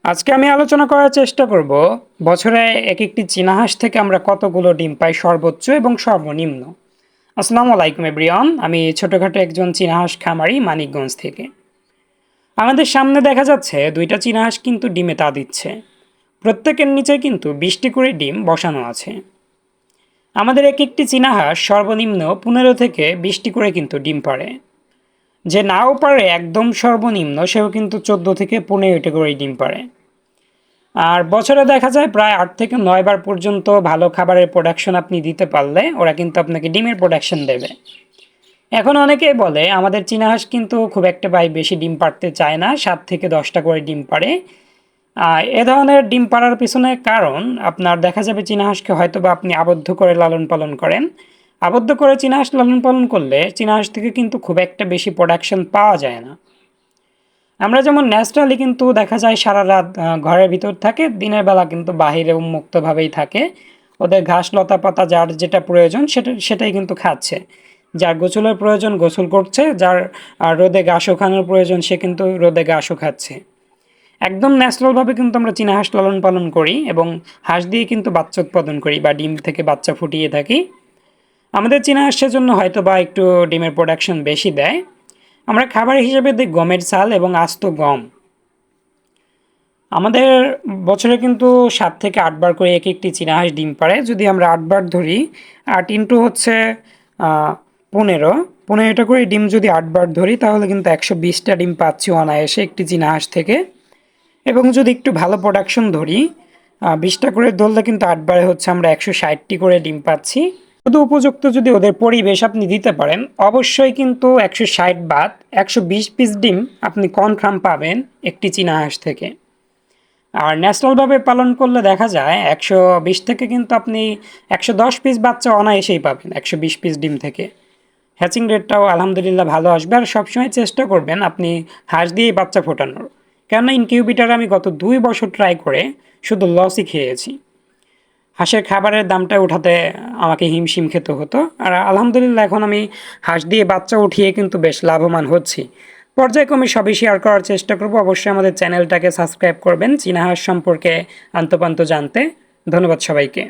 আজকে আমি আলোচনা করার চেষ্টা করব বছরে একটি চীনা হাঁস থেকে আমরা কতগুলো ডিম পাই সর্বোচ্চ এবং সর্বনিম্ন। আসসালামু আলাইকুম এভরিওয়ান, আমি ছোটখাটো একজন চীনা হাঁস খামারি মানিকগঞ্জ থেকে। আমাদের সামনে দেখা যাচ্ছে দুইটা চীনা হাঁস কিন্তু ডিমে তা দিচ্ছে। প্রত্যেকের নিচে কিন্তু 20টি করে ডিম বসানো আছে। আমাদের একটি চীনা হাঁস সর্বনিম্ন 15 থেকে 20টি করে কিন্তু ডিম পাড়ে। যে নাও পারে একদম সর্বনিম্ন সেও কিন্তু 14 থেকে 15টি করে ডিম পাড়ে। আর বছরে দেখা যায় প্রায় 8 থেকে 9 বার পর্যন্ত ভালো খাবারের প্রোডাকশন আপনি দিতে পারলে ওরা কিন্তু আপনাকে ডিমের প্রোডাকশন দেবে। এখন অনেকেই বলে আমাদের চীনা হাঁস কিন্তু খুব একটা বেশি ডিম পাড়তে চায় না, 7 থেকে 10টা করে ডিম পাড়ে। এ ধরনের ডিম পাড়ার পিছনে কারণ আপনার দেখা যাবে চীনা হাঁসকে হয়তো বা আপনি আবদ্ধ করে লালন পালন করেন। আবদ্ধ করে চীনা হাঁস লালন পালন করলে চীনা হাঁস থেকে কিন্তু খুব একটা বেশি প্রোডাকশন পাওয়া যায় না। আমরা যেমন ন্যাচারালি কিন্তু দেখা যায় সারা রাত ঘরের ভিতর থাকে, দিনের বেলা কিন্তু বাহিরে উন্মুক্তভাবেই থাকে। ওদের ঘাস লতা পাতা যার যেটা প্রয়োজন সেটাই কিন্তু খাচ্ছে। যার গোসলের প্রয়োজন গোসল করছে, যার রোদে ঘাস ওখানোর প্রয়োজন সে কিন্তু রোদে ঘাসও খাচ্ছে। একদম ন্যাচারালভাবে কিন্তু আমরা চীনা হাঁস লালন পালন করি এবং হাঁস দিয়ে কিন্তু বাচ্চা উৎপাদন করি বা ডিম থেকে বাচ্চা ফুটিয়ে থাকি। আমাদের চীনা হাঁসের জন্য হয়তো বা একটু ডিমের প্রোডাকশন বেশি দেয়। আমরা খাবার হিসেবে দিই গমের চাল এবং আস্ত গম। আমাদের বছরে কিন্তু 7 থেকে 8 বার করে একটি চীনা হাঁস ডিম পাড়ে। যদি আমরা 8 বার ধরি, 8 ইন্টু হচ্ছে 15, 15টা করে ডিম যদি 8 বার ধরি তাহলে কিন্তু 120টা ডিম পাচ্ছি অনায়াসে একটি চীনা হাঁস থেকে। এবং যদি একটু ভালো প্রোডাকশন ধরি, 20টা করে ধরলে কিন্তু 8 বারে হচ্ছে আমরা 160টি করে ডিম পাচ্ছি। শুধু উপযুক্ত যদি ওদের পরিবেশ আপনি দিতে পারেন, অবশ্যই কিন্তু 160 বাদ 120 পিস ডিম আপনি কনফার্ম পাবেন একটি চীনা হাঁস থেকে। আর ন্যাচারালভাবে পালন করলে দেখা যায় 120 থেকে কিন্তু আপনি 110 পিস বাচ্চা অনায়াসেই পাবেন 120 পিস ডিম থেকে। হ্যাচিং রেটটাও আলহামদুলিল্লাহ ভালো আসবে। আর সবসময় চেষ্টা করবেন আপনি হাঁস দিয়েই বাচ্চা ফোটানোর, কেননা ইনকিউবেটার আমি গত 2 বছর ট্রাই করে শুধু লসই খেয়েছি। হাঁসের খাবারের দামটা উঠাতে আমাকে হিমশিম খেতে হতো। আর আলহামদুলিল্লাহ এখন আমি হাঁস দিয়ে বাচ্চা উঠিয়ে কিন্তু বেশ লাভবান হচ্ছি। পর্যায়ক্রমে সবই শেয়ার করার চেষ্টা করব। অবশ্যই আমাদের চ্যানেলটাকে সাবস্ক্রাইব করবেন চীনা হাঁস সম্পর্কে আন্তপান্ত জানতে। ধন্যবাদ সবাইকে।